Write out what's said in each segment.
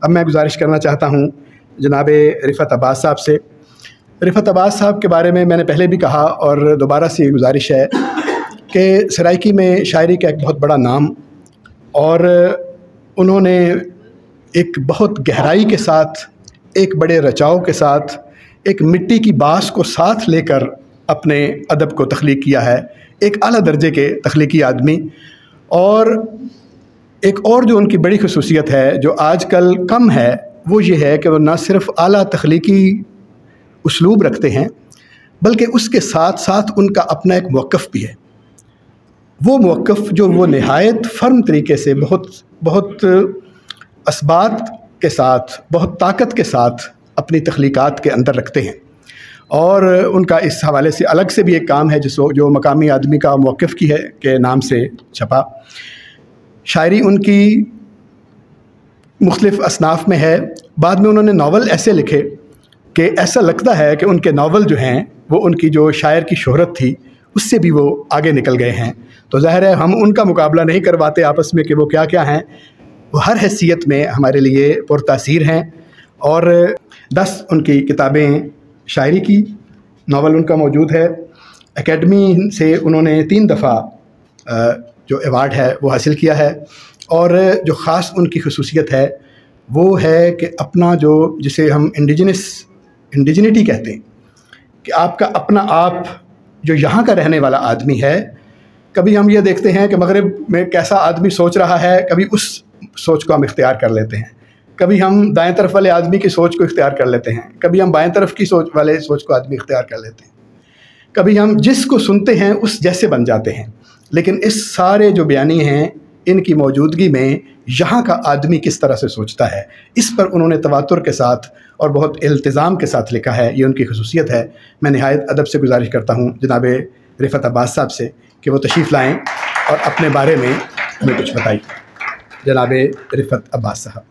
اب میں گزارش کرنا چاہتا ہوں جناب رفعت عباس صاحب سے۔ رفعت عباس صاحب کے بارے میں نے پہلے بھی کہا اور دوبارہ سے یہ گزارش ہے کہ سرائیکی میں شاعری کا ایک بہت بڑا نام، اور انہوں نے ایک بہت گہرائی کے ساتھ، ایک بڑے رچاؤ کے ساتھ، ایک مٹی کی باس کو ساتھ لے کر اپنے ادب کو تخلیق کیا ہے، ایک اعلیٰ درجے کے تخلیقی آدمی۔ اور ایک اور جو ان کی بڑی خصوصیت ہے جو آج کل کم ہے، وہ یہ ہے کہ وہ نہ صرف اعلیٰ تخلیقی اسلوب رکھتے ہیں بلکہ اس کے ساتھ ساتھ ان کا اپنا ایک موقف بھی ہے۔ وہ موقف جو وہ نہایت فرم طریقے سے بہت اثبات کے ساتھ، بہت طاقت کے ساتھ اپنی تخلیقات کے اندر رکھتے ہیں، اور ان کا اس حوالے سے الگ سے بھی ایک کام ہے جو مقامی آدمی کا موقف کی ہے کے نام سے چھپا۔ شاعری ان کی مختلف اصناف میں ہے۔ بعد میں انہوں نے ناول ایسے لکھے کہ ایسا لگتا ہے کہ ان کے ناول جو ہیں وہ ان کی جو شاعر کی شہرت تھی اس سے بھی وہ آگے نکل گئے ہیں۔ تو ظاہر ہے ہم ان کا مقابلہ نہیں کرواتے آپس میں کہ وہ کیا کیا ہیں، وہ ہر حیثیت میں ہمارے لیے پرتاثیر ہیں۔ اور 10 ان کی کتابیں شاعری کی، ناول ان کا موجود ہے۔ اکیڈمی سے انہوں نے 3 دفعہ جو ایوارڈ ہے وہ حاصل کیا ہے، اور جو خاص ان کی خصوصیت ہے وہ ہے کہ اپنا جو جسے ہم انڈیجنٹی کہتے ہیں، کہ آپ کا اپنا آپ جو یہاں کا رہنے والا آدمی ہے، کبھی ہم یہ دیکھتے ہیں کہ مغرب میں کیسا آدمی سوچ رہا ہے، کبھی اس سوچ کو ہم اختیار کر لیتے ہیں، کبھی ہم دائیں طرف والے آدمی کی سوچ کو اختیار کر لیتے ہیں، کبھی ہم بائیں طرف کی سوچ کو آدمی اختیار کر لیتے ہیں، کبھی ہم جس کو سنتے ہیں اس جیسے بن جاتے ہیں۔ لیکن اس سارے جو بیانی ہیں ان کی موجودگی میں یہاں کا آدمی کس طرح سے سوچتا ہے، اس پر انہوں نے تواتر کے ساتھ اور بہت التزام کے ساتھ لکھا ہے۔ یہ ان کی خصوصیت ہے۔ میں نہایت ادب سے گزارش کرتا ہوں جناب رفعت عباس صاحب سے کہ وہ تشریف لائیں اور اپنے بارے میں ہمیں کچھ بتائیں۔ جناب رفعت عباس صاحب۔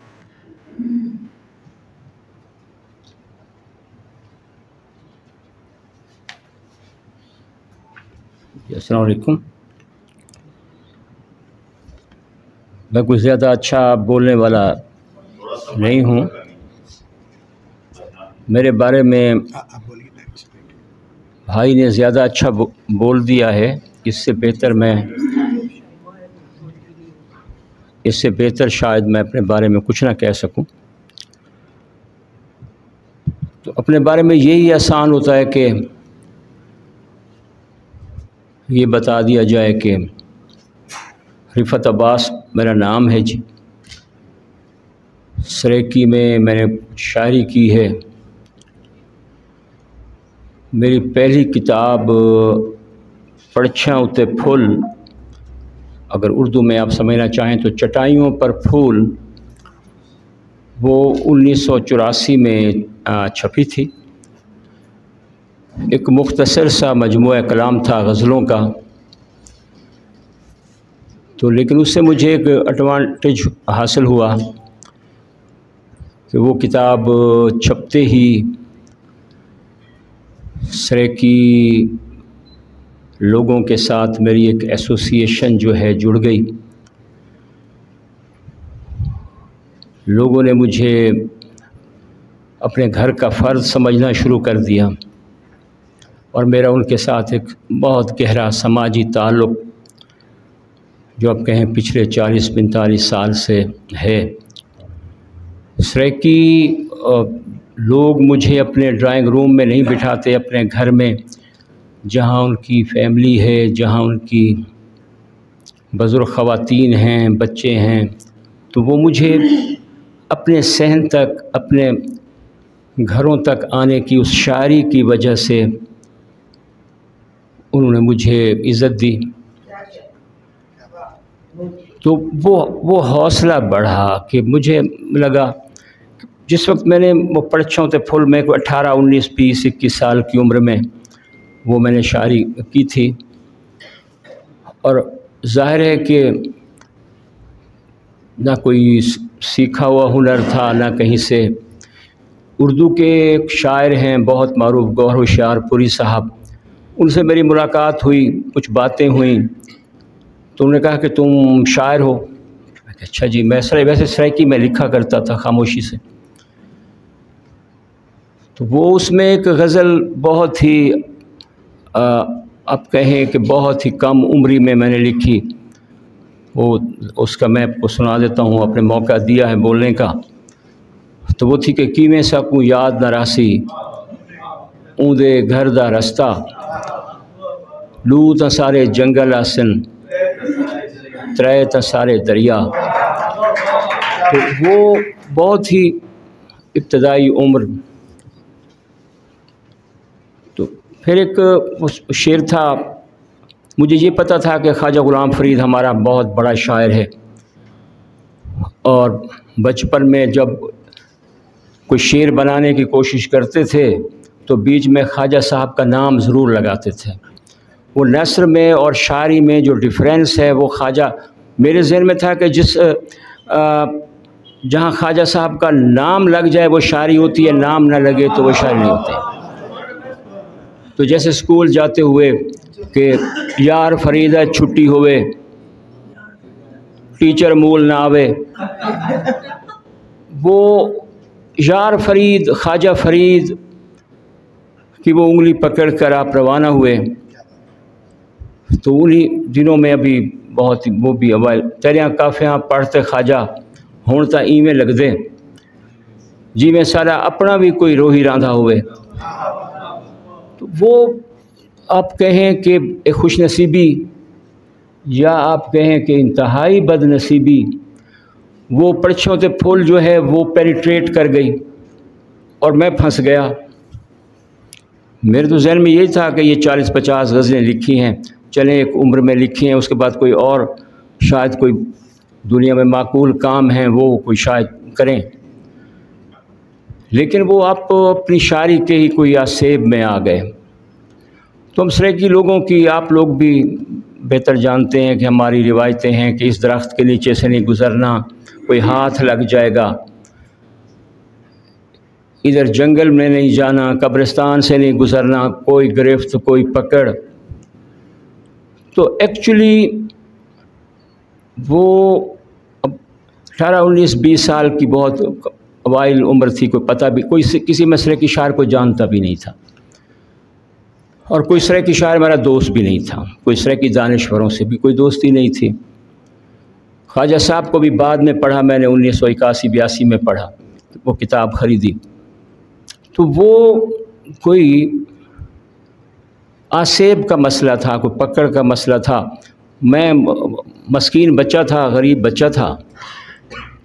السلام علیکم۔ میں کوئی زیادہ اچھا بولنے والا نہیں ہوں۔ میرے بارے میں بھائی نے زیادہ اچھا بول دیا ہے، اس سے بہتر شاید میں اپنے بارے میں کچھ نہ کہہ سکوں۔ تو اپنے بارے میں یہی آسان ہوتا ہے کہ یہ بتا دیا جائے کہ رفعت عباس میرا نام ہے جی۔ سرائیکی میں نے شاعری کی ہے۔ میری پہلی کتاب پرچھاں اُتے پھول، اگر اردو میں آپ سمجھنا چاہیں تو چٹائیوں پر پھول، وہ 1984 میں چھپی تھی۔ ایک مختصر سا مجموعہ کلام تھا غزلوں کا، تو لیکن اس سے مجھے ایک ایڈوانٹیج حاصل ہوا کہ وہ کتاب چھپتے ہی سرائیکی لوگوں کے ساتھ میری ایک ایسوسیشن جو ہے جڑ گئی۔ لوگوں نے مجھے اپنے گھر کا فرد سمجھنا شروع کر دیا، اور میرا ان کے ساتھ ایک بہت گہرا سماجی تعلق جو آپ کہیں پچھلے 40-45 سال سے ہے۔ سرائیکی لوگ مجھے اپنے ڈرائنگ روم میں نہیں بٹھاتے، اپنے گھر میں جہاں ان کی فیملی ہے، جہاں ان کی بزرگ خواتین ہیں، بچے ہیں، تو وہ مجھے اپنے صحن تک، اپنے گھروں تک آنے کی اس شاعری کی وجہ سے انہوں نے مجھے عزت دی۔ تو وہ حوصلہ بڑھا کہ مجھے لگا، جس وقت میں نے وہ پرچھاں تے پھول میں 18, 19, 20, 21 سال کی عمر میں وہ میں نے شاعری کی تھی، اور ظاہر ہے کہ نہ کوئی سیکھا ہوا ہنر تھا، نہ کہیں سے۔ اردو کے ایک شاعر ہیں بہت معروف، گوہر ہوشیار پوری صاحب، ان سے میری ملاقات ہوئی، کچھ باتیں ہوئیں، تو انہوں نے کہا کہ تم شاعر ہو؟ اچھا جی، میں ویسے سرائکی میں لکھا کرتا تھا خاموشی سے. تو وہ اس میں ایک غزل بہت ہی آپ کہیں کہ بہت ہی کم عمری میں نے لکھی. وہ اس کا میں آپ کو سنا دیتا ہوں، اپنے موقع دیا ہے بولنے کا. تو وہ تھی کہ کیویں سکوں یاد نہ راسی اوندا گھر دا رستہ، لو تا سارے جنگل آسن ترے تا سارے دریا. تو وہ بہت ہی ابتدائی عمر. تو پھر ایک شعر تھا، مجھے یہ پتہ تھا کہ خواجہ غلام فرید ہمارا بہت بڑا شاعر ہے، اور بچپن میں جب کوئی شعر بنانے کی کوشش کرتے تھے تو بیچ میں خواجہ صاحب کا نام ضرور لگاتے تھے. وہ نثر میں اور شاعری میں جو ڈفرینس ہے وہ خواجہ، میرے ذہن میں تھا کہ جہاں خواجہ صاحب کا نام لگ جائے وہ شاعری ہوتی ہے، نام نہ لگے تو وہ شاعری نہیں ہوتی. تو جیسے اسکول جاتے ہوئے کہ یار فریدہ چھٹی ہوئے ٹیچر مول نہ آوے، وہ یار فرید خواجہ فرید کی وہ انگلی پکڑ کر آپ روانہ ہوئے. تو انہی دنوں میں ابھی بہت وہ بھی اوائل تیریاں کافیاں پڑھتے خواجہ ہون تا ایویں لگ دے جی میں سارا اپنا بھی کوئی روہی راندھا ہوئے. تو وہ آپ کہیں کہ ایک خوش نصیبی یا آپ کہیں کہ انتہائی بد نصیبی، وہ پرچھوں تے پھول جو ہے وہ پینیٹریٹ کر گئی اور میں پھنس گیا. میرے تو ذہن میں یہی تھا کہ یہ 40-50 غزلیں لکھی ہیں، چلیں ایک عمر میں لکھی ہیں، اس کے بعد کوئی اور شاید کوئی دنیا میں معقول کام ہیں وہ کوئی شاید کریں. لیکن وہ آپ اپنی شاعری کے ہی کوئی آسیب میں آ گئے. تو ہم سرائکی لوگوں کی، آپ لوگ بھی بہتر جانتے ہیں کہ ہماری روایتیں ہیں کہ اس درخت کے نیچے سے نہیں گزرنا، کوئی ہاتھ لگ جائے گا، ادھر جنگل میں نہیں جانا، قبرستان سے نہیں گزرنا، کوئی گرفت کوئی پکڑ. تو ایکچولی وہ 18-19-20 سال کی بہت اوائل عمر تھی، کوئی پتہ بھی کوئی کسی مسئلے کی شاعر کو جانتا بھی نہیں تھا، اور کوئی سرائکی شاعر میرا دوست بھی نہیں تھا، کوئی سرائکی دانشوروں سے بھی کوئی دوستی نہیں تھی. خواجہ صاحب کو بھی بعد میں پڑھا میں نے، 1981-82 میں پڑھا، وہ کتاب خریدی. تو وہ کوئی آسیب کا مسئلہ تھا، کوئی پکڑ کا مسئلہ تھا. میں مسکین بچہ تھا، غریب بچہ تھا،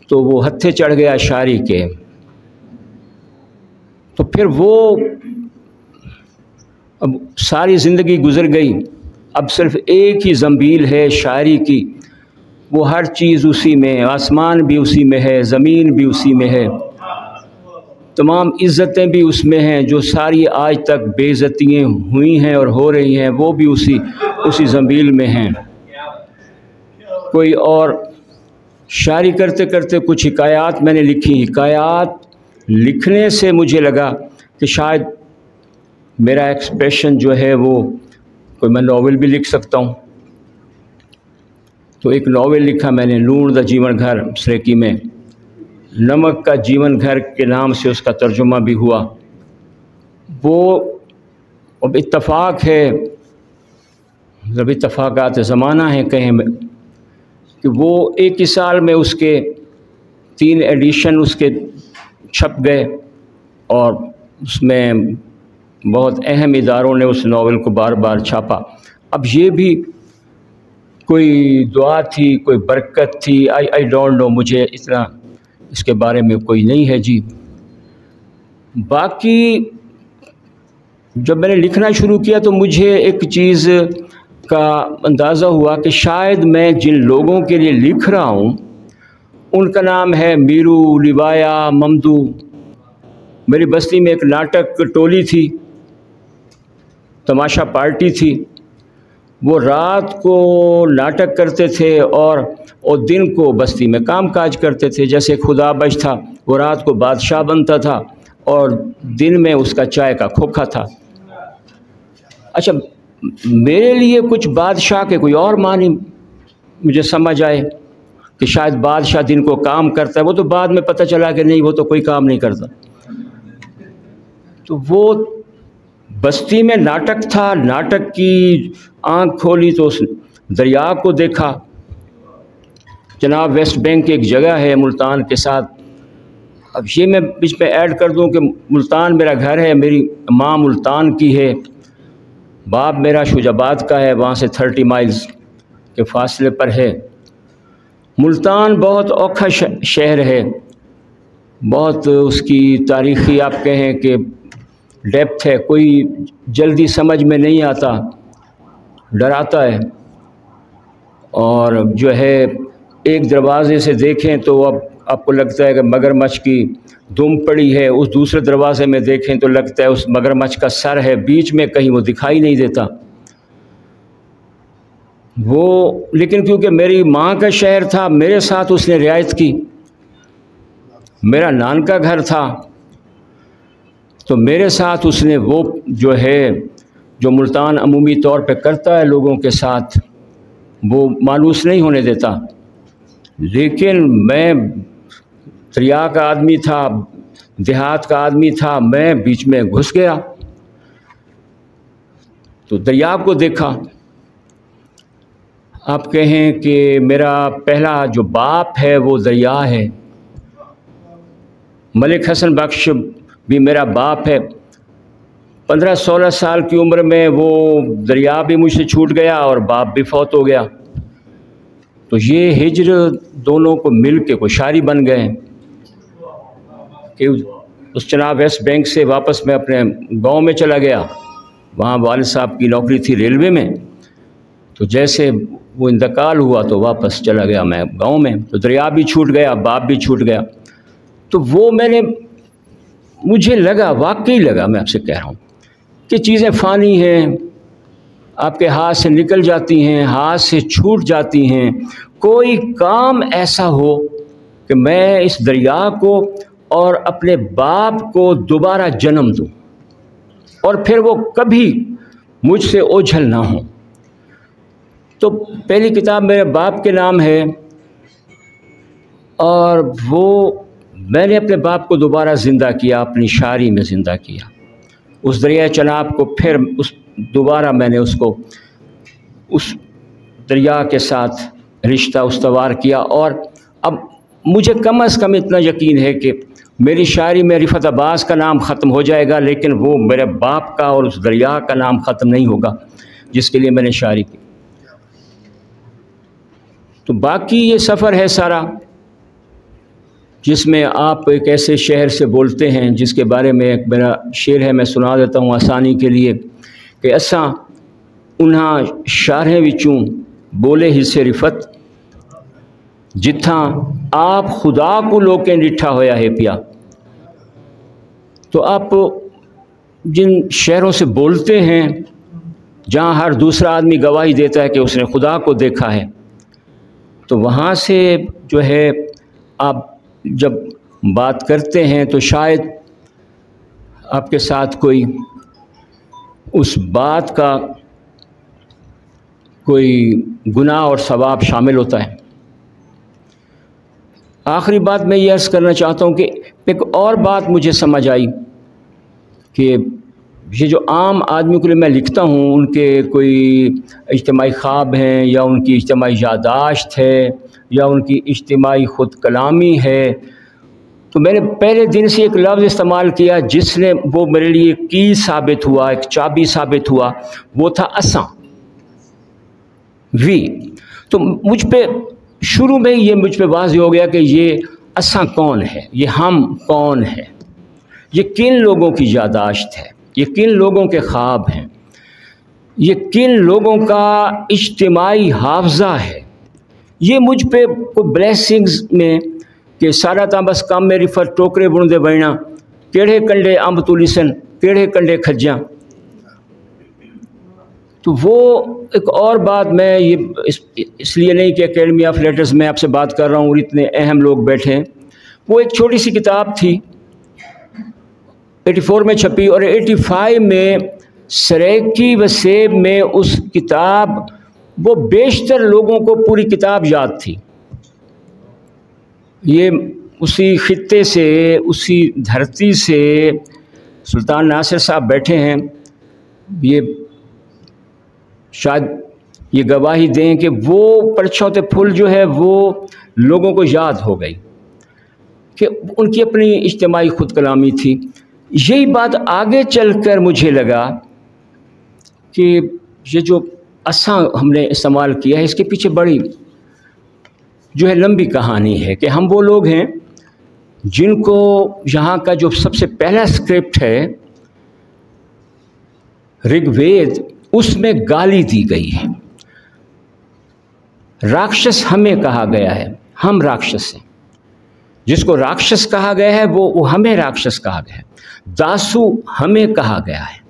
تو وہ ہتھے چڑھ گیا شاعری کے. تو پھر وہ اب ساری زندگی گزر گئی، اب صرف ایک ہی زنبیل ہے شاعری کی، وہ ہر چیز اسی میں، آسمان بھی اسی میں ہے، زمین بھی اسی میں ہے، تمام عزتیں بھی اس میں ہیں، جو ساری آج تک بے عزتیاں ہوئی ہیں اور ہو رہی ہیں وہ بھی اسی زنبیل میں ہیں. کوئی اور شاعری کرتے کرتے کچھ حکایات میں نے لکھی. حکایات لکھنے سے مجھے لگا کہ شاید میرا ایکسپریشن جو ہے وہ کوئی میں ناول بھی لکھ سکتا ہوں. تو ایک ناول لکھا میں نے، لون دا جیون گھر، سرائکی میں نمک کا جیون گھر کے نام سے اس کا ترجمہ بھی ہوا. وہ اب اتفاق ہے، جب اتفاقات زمانہ ہیں کہیں کہ وہ ایک ہی سال میں اس کے 3 ایڈیشن اس کے چھپ گئے، اور اس میں بہت اہم اداروں نے اس ناول کو بار بار چھاپا. اب یہ بھی کوئی دعا تھی، کوئی برکت تھی، آئی ڈونٹ نو، مجھے اتنا اس کے بارے میں کوئی نہیں ہے جی. باقی جب میں نے لکھنا شروع کیا تو مجھے ایک چیز کا اندازہ ہوا کہ شاید میں جن لوگوں کے لیے لکھ رہا ہوں ان کا نام ہے میرو، لیوایا، ممدو. میری بستی میں ایک ناٹک ٹولی تھی، تماشا پارٹی تھی. وہ رات کو ناٹک کرتے تھے اور دن کو بستی میں کام کاج کرتے تھے. جیسے خدا بخش تھا، وہ رات کو بادشاہ بنتا تھا اور دن میں اس کا چائے کا کھوکھا تھا. اچھا، میرے لیے کچھ بادشاہ کے کوئی اور معنی مجھے سمجھ آئے کہ شاید بادشاہ دن کو کام کرتا ہے، وہ تو بعد میں پتہ چلا کہ نہیں، وہ تو کوئی کام نہیں کرتا۔ تو وہ بستی میں ناٹک تھا، ناٹک کی آنکھ کھولی تو اس دریا کو دیکھا۔ جناب ویسٹ بینک ایک جگہ ہے ملتان کے ساتھ، اب یہ میں بیچ میں ایڈ کر دوں کہ ملتان میرا گھر ہے، میری ماں ملتان کی ہے، باپ میرا شوج آباد کا ہے، وہاں سے 30 مائلز کے فاصلے پر ہے۔ ملتان بہت اوکھا شہر ہے، بہت اس کی تاریخی آپ کہیں کہ ڈیپتھ ہے، کوئی جلدی سمجھ میں نہیں آتا، ڈراتا ہے۔ اور جو ہے ایک دروازے سے دیکھیں تو اب آپ کو لگتا ہے کہ مگرمچھ کی دم پڑی ہے، اس دوسرے دروازے میں دیکھیں تو لگتا ہے اس مگرمچھ کا سر ہے، بیچ میں کہیں وہ دکھائی نہیں دیتا وہ۔ لیکن کیونکہ میری ماں کا شہر تھا، میرے ساتھ اس نے رعایت کی، میرا نان کا گھر تھا، تو میرے ساتھ اس نے وہ جو ہے جو ملتان عمومی طور پہ کرتا ہے لوگوں کے ساتھ، وہ مانوس نہیں ہونے دیتا۔ لیکن میں دریا کا آدمی تھا، دیہات کا آدمی تھا، میں بیچ میں گھس گیا تو دریا کو دیکھا۔ آپ کہیں کہ میرا پہلا جو باپ ہے وہ دریا ہے، ملک حسن بخش بھی میرا باپ ہے۔ 15-16 سال کی عمر میں وہ دریا بھی مجھ سے چھوٹ گیا اور باپ بھی فوت ہو گیا، تو یہ ہجر دونوں کو مل کے کوئی شاعری بن گئے کہ اس جناب ویسٹ بینک سے واپس میں اپنے گاؤں میں چلا گیا، وہاں والد صاحب کی نوکری تھی ریلوے میں، تو جیسے وہ انتقال ہوا تو واپس چلا گیا میں گاؤں میں، تو دریا بھی چھوٹ گیا، باپ بھی چھوٹ گیا۔ تو وہ مجھے لگا، واقعی لگا، میں آپ سے کہہ رہا ہوں کہ چیزیں فانی ہیں، آپ کے ہاتھ سے نکل جاتی ہیں، ہاتھ سے چھوٹ جاتی ہیں۔ کوئی کام ایسا ہو کہ میں اس دریا کو اور اپنے باپ کو دوبارہ جنم دوں اور پھر وہ کبھی مجھ سے اوجھل نہ ہوں۔ تو پہلی کتاب میرے باپ کے نام ہے، اور وہ میں نے اپنے باپ کو دوبارہ زندہ کیا، اپنی شاعری میں زندہ کیا۔ اس دریائے چناب کو پھر دوبارہ میں نے اس کو اس دریا کے ساتھ رشتہ استوار کیا، اور اب مجھے کم از کم اتنا یقین ہے کہ میری شاعری میں رفعت عباس کا نام ختم ہو جائے گا، لیکن وہ میرے باپ کا اور اس دریا کا نام ختم نہیں ہوگا جس کے لیے میں نے شاعری کی۔ تو باقی یہ سفر ہے سارا، جس میں آپ ایک ایسے شہر سے بولتے ہیں جس کے بارے میں ایک میرا شعر ہے، میں سنا دیتا ہوں آسانی کے لیے کہ اساں انہاں شہریں وچوں بولے حصے رفت، جتھاں آپ خدا کو لوکیں ڈٹھا ہویا ہے پیا۔ تو آپ جن شہروں سے بولتے ہیں جہاں ہر دوسرا آدمی گواہی دیتا ہے کہ اس نے خدا کو دیکھا ہے، تو وہاں سے جو ہے آپ جب بات کرتے ہیں تو شاید آپ کے ساتھ کوئی اس بات کا کوئی گناہ اور ثواب شامل ہوتا ہے۔ آخری بات میں یہ عرض کرنا چاہتا ہوں کہ ایک اور بات مجھے سمجھ آئی کہ یہ جو عام آدمیوں کے لیے میں لکھتا ہوں، ان کے کوئی اجتماعی خواب ہیں یا ان کی اجتماعی یادداشت ہے یا ان کی اجتماعی خود کلامی ہے، تو میں نے پہلے دن سے ایک لفظ استعمال کیا جس نے وہ میرے لیے کی ثابت ہوا، ایک چابی ثابت ہوا، وہ تھا اساں، وی۔ تو مجھ پہ شروع میں یہ مجھ پہ واضح ہو گیا کہ یہ اساں کون ہے، یہ ہم کون ہے، یہ کن لوگوں کی یادداشت ہے، یہ کن لوگوں کے خواب ہیں، یہ کن لوگوں کا اجتماعی حافظہ ہے۔ یہ مجھ پہ کوئی بلیسنگز میں کہ سارا تاں بس کام میری فر ٹوکرے بن دے بڑنا، کیڑے کنڈے امب تو لسن، کیڑے کنڈے کھجاں۔ تو وہ ایک اور بات میں یہ اس لیے نہیں کہ اکیڈمی آف لیٹرز میں آپ سے بات کر رہا ہوں اور اتنے اہم لوگ بیٹھے ہیں، وہ ایک چھوٹی سی کتاب تھی 84 میں چھپی، اور 85 میں سریکی و سیب میں اس کتاب وہ بیشتر لوگوں کو پوری کتاب یاد تھی، یہ اسی خطے سے، اسی دھرتی سے سلطان ناصر صاحب بیٹھے ہیں، یہ شاید یہ گواہی دیں کہ وہ پرچھوتے پھول جو ہے وہ لوگوں کو یاد ہو گئی کہ ان کی اپنی اجتماعی خود کلامی تھی۔ یہی بات آگے چل کر مجھے لگا کہ یہ جو اساں ہم نے استعمال کیا ہے، اس کے پیچھے بڑی جو ہے لمبی کہانی ہے کہ ہم وہ لوگ ہیں جن کو یہاں کا جو سب سے پہلا اسکرپٹ ہے رگ وید، اس میں گالی دی گئی ہے۔ راکشس ہمیں کہا گیا ہے، ہم راکشس ہیں۔ جس کو راکشس کہا گیا ہے وہ ہمیں راکشس کہا گیا ہے۔ داسو ہمیں کہا گیا ہے،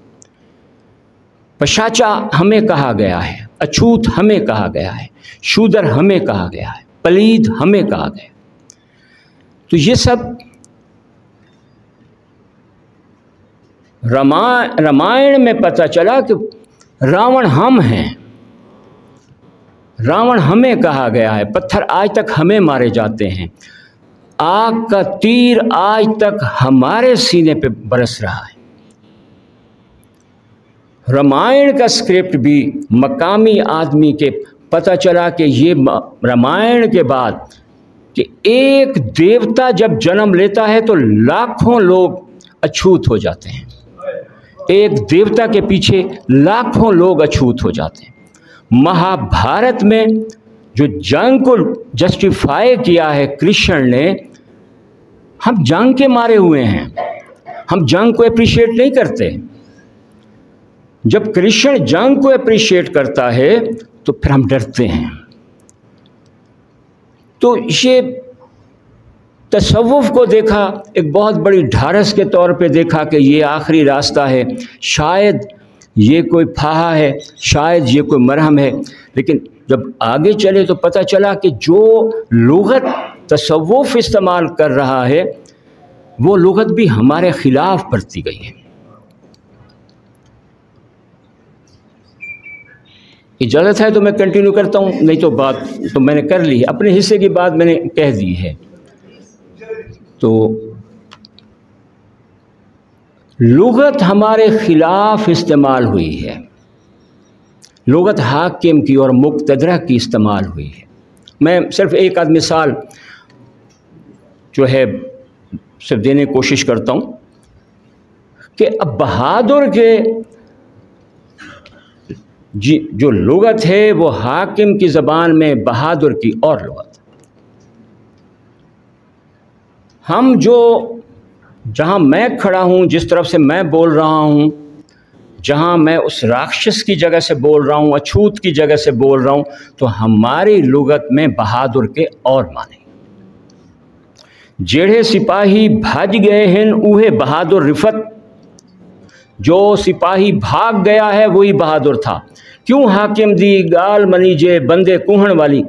پشاچا ہمیں کہا گیا ہے، اچھوت ہمیں کہا گیا ہے، شودر ہمیں کہا گیا ہے، پلید ہمیں کہا گیا۔ تو یہ سب رامائن میں پتہ چلا کہ راون ہم ہیں، راون ہمیں کہا گیا ہے، پتھر آج تک ہمیں مارے جاتے ہیں، آگ کا تیر آج تک ہمارے سینے پہ برس رہا ہے۔ رامائن کا اسکرپٹ بھی مقامی آدمی کے پتہ چلا کہ یہ رامائن کے بعد کہ ایک دیوتا جب جنم لیتا ہے تو لاکھوں لوگ اچھوت ہو جاتے ہیں، ایک دیوتا کے پیچھے لاکھوں لوگ اچھوت ہو جاتے ہیں۔ مہا بھارت میں جو جنگ کو جسٹیفائی کیا ہے کرشن نے، ہم جنگ کے مارے ہوئے ہیں، ہم جنگ کو اپریشیٹ نہیں کرتے۔ جب کرشن جنگ کو اپریشیٹ کرتا ہے تو پھر ہم ڈرتے ہیں۔ تو یہ تصوف کو دیکھا ایک بہت بڑی ڈھارس کے طور پہ دیکھا کہ یہ آخری راستہ ہے، شاید یہ کوئی پھاہا ہے، شاید یہ کوئی مرہم ہے۔ لیکن جب آگے چلے تو پتہ چلا کہ جو لغت تصوف استعمال کر رہا ہے وہ لغت بھی ہمارے خلاف برتی گئی ہے۔ اجازت ہے تو میں کنٹینیو کرتا ہوں، نہیں تو بات تو میں نے کر لی ہے، اپنے حصے کی بات میں نے کہہ دی ہے۔ تو لغت ہمارے خلاف استعمال ہوئی ہے، لغت حاکم کی اور مقتدرہ کی استعمال ہوئی ہے۔ میں صرف ایک آدھ مثال جو ہے صرف دینے کی کوشش کرتا ہوں کہ اب بہادر کے جو لغت ہے وہ حاکم کی زبان میں بہادر کی اور لغت۔ ہم جو جہاں میں کھڑا ہوں، جس طرف سے میں بول رہا ہوں، جہاں میں اس راکشس کی جگہ سے بول رہا ہوں، اچھوت کی جگہ سے بول رہا ہوں، تو ہماری لغت میں بہادر کے اور معنی۔ جیڑے سپاہی بھاج گئے ہیں اوہے بہادر رفت، جو سپاہی بھاگ گیا ہے وہی بہادر تھا۔ کیوں حاکم دی گال منیجے بندے کوہن والی،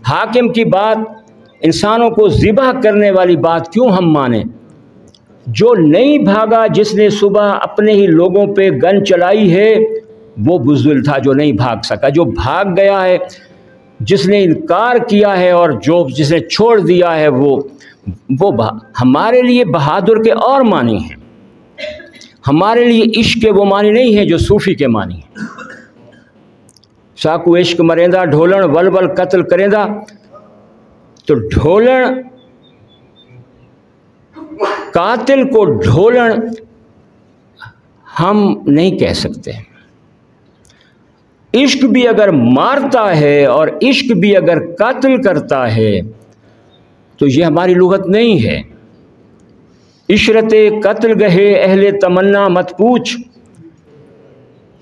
حاکم کی بات، انسانوں کو ذبح کرنے والی بات کیوں ہم مانیں؟ جو نہیں بھاگا، جس نے صبح اپنے ہی لوگوں پہ گن چلائی ہے وہ بزدل تھا جو نہیں بھاگ سکا۔ جو بھاگ گیا ہے، جس نے انکار کیا ہے اور جس نے چھوڑ دیا ہے وہ ہمارے لیے بہادر کے اور معنی ہیں۔ ہمارے لیے عشق کے وہ معنی نہیں ہیں جو صوفی کے معنی ہیں۔ ساکو عشق مریندا ڈھولن ول ول قتل کریندا، تو ڈھولن قاتل کو ڈھولن ہم نہیں کہہ سکتے۔ عشق بھی اگر مارتا ہے اور عشق بھی اگر قتل کرتا ہے تو یہ ہماری لغت نہیں ہے۔ عشرت قتل گہے اہل تمنا مت پوچھ،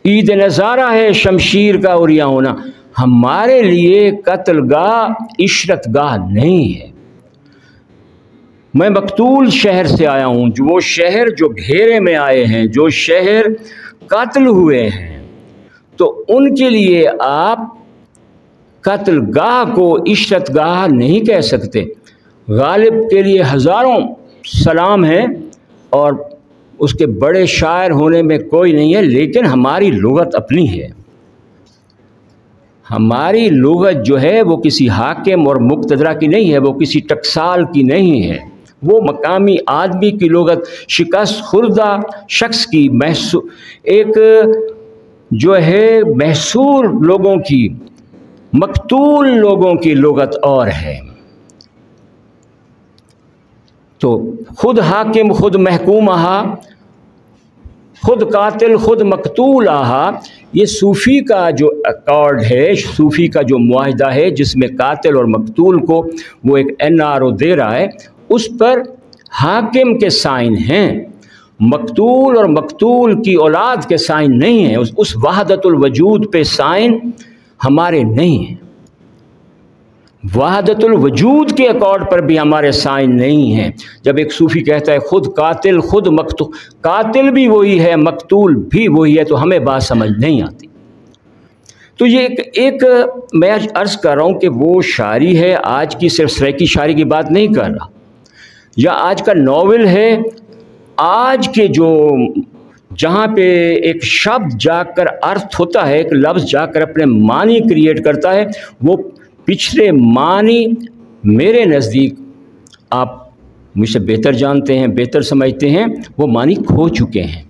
عید نظارہ ہے شمشیر کا اوریا ہونا۔ ہمارے لیے قتل گاہ عشرت گاہ نہیں ہے۔ میں مقتول شہر سے آیا ہوں، جو وہ شہر جو گھیرے میں آئے ہیں، جو شہر قتل ہوئے ہیں، تو ان کے لیے آپ قتل گاہ کو عشرت گاہ نہیں کہہ سکتے۔ غالب کے لیے ہزاروں سلام ہیں اور اس کے بڑے شاعر ہونے میں کوئی نہیں ہے، لیکن ہماری لغت اپنی ہے۔ ہماری لغت جو ہے وہ کسی حاکم اور مقتدرہ کی نہیں ہے، وہ کسی ٹکسال کی نہیں ہے، وہ مقامی آدمی کی لغت، شکست خوردہ شخص کی، ایک جو ہے محصور لوگوں کی، مقتول لوگوں کی لغت اور ہے۔ تو خود حاکم خود محکوم آہا، خود قاتل خود مقتول آہا، یہ صوفی کا جو اکارڈ ہے، صوفی کا جو معاہدہ ہے جس میں قاتل اور مقتول کو وہ ایک NRO دے رہا ہے، اس پر حاکم کے سائن ہیں، مقتول اور مقتول کی اولاد کے سائن نہیں ہیں، اس وحدت الوجود پہ سائن ہمارے نہیں ہیں، وحدت الوجود کے اکارڈ پر بھی ہمارے سائن نہیں ہیں۔ جب ایک صوفی کہتا ہے خود قاتل خود مقتول، قاتل بھی وہی ہے مقتول بھی وہی ہے، تو ہمیں بات سمجھ نہیں آتی۔ تو یہ ایک میں عرض کر رہا ہوں کہ وہ شاعری ہے، آج کی صرف سریکی شاعری کی بات نہیں کر رہا، یا آج کا ناول ہے، آج کے جو جہاں پہ ایک شبد جا کر ارتھ ہوتا ہے، ایک لفظ جا کر اپنے معنی کریٹ کرتا ہے، وہ پچھلے معنی میرے نزدیک آپ مجھ سے بہتر جانتے ہیں، بہتر سمجھتے ہیں، وہ معنی کھو چکے ہیں۔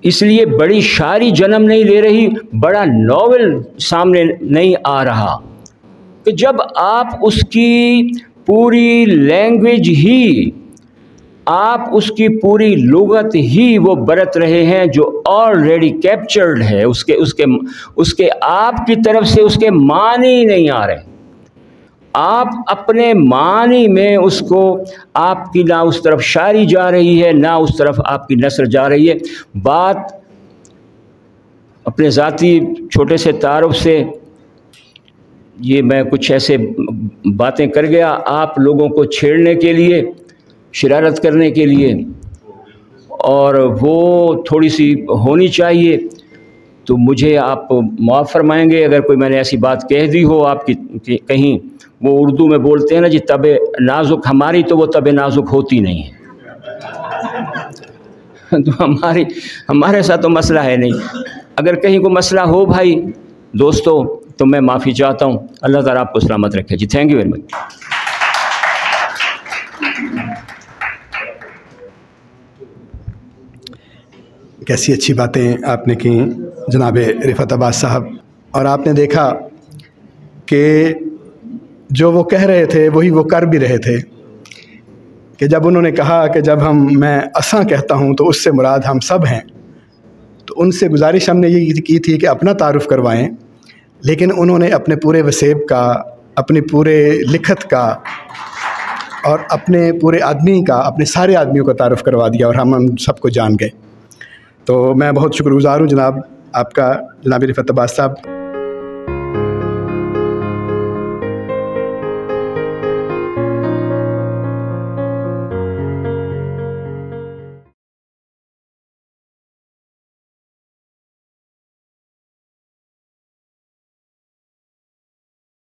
اس لیے بڑی شاعری جنم نہیں لے رہی، بڑا ناول سامنے نہیں آ رہا، کہ جب آپ اس کی پوری لینگویج ہی، آپ اس کی پوری لغت ہی وہ برت رہے ہیں جو آلریڈی کیپچرڈ ہے، اس کے آپ کی طرف سے اس کے معنی نہیں آ رہے، آپ اپنے معنی میں اس کو، آپ کی نہ اس طرف شاعری جا رہی ہے نہ اس طرف آپ کی نثر جا رہی ہے۔ بات اپنے ذاتی چھوٹے سے تعارف سے، یہ میں کچھ ایسے باتیں کر گیا آپ لوگوں کو چھیڑنے کے لیے، شرارت کرنے کے لیے، اور وہ تھوڑی سی ہونی چاہیے، تو مجھے آپ معاف فرمائیں گے اگر کوئی میں نے ایسی بات کہہ دی ہو آپ کی، کہیں وہ اردو میں بولتے ہیں نا جی طبع نازک ہماری، تو وہ طبع نازک ہوتی نہیں ہے، تو ہمارے ساتھ تو مسئلہ ہے نہیں۔ اگر کہیں کوئی مسئلہ ہو بھائی دوستو تو میں معافی چاہتا ہوں، اللہ تعالیٰ آپ کو سلامت رکھے جی، تھینک یو ویری مچ۔ کیسی اچھی باتیں آپ نے کی جناب رفعت عباس صاحب، اور آپ نے دیکھا کہ جو وہ کہہ رہے تھے وہی وہ کر بھی رہے تھے، کہ جب انہوں نے کہا کہ جب میں اساں کہتا ہوں تو اس سے مراد ہم سب ہیں، تو ان سے گزارش ہم نے یہ کی تھی کہ اپنا تعارف کروائیں، لیکن انہوں نے اپنے پورے وسیب کا، اپنے پورے لکھت کا اور اپنے پورے آدمی کا، اپنے سارے آدمیوں کا تعارف کروا دیا، اور ہم سب کو جان گئے۔ تو میں بہت شکر گزار ہوں جناب آپ کا، جناب رفعت عباس صاحب۔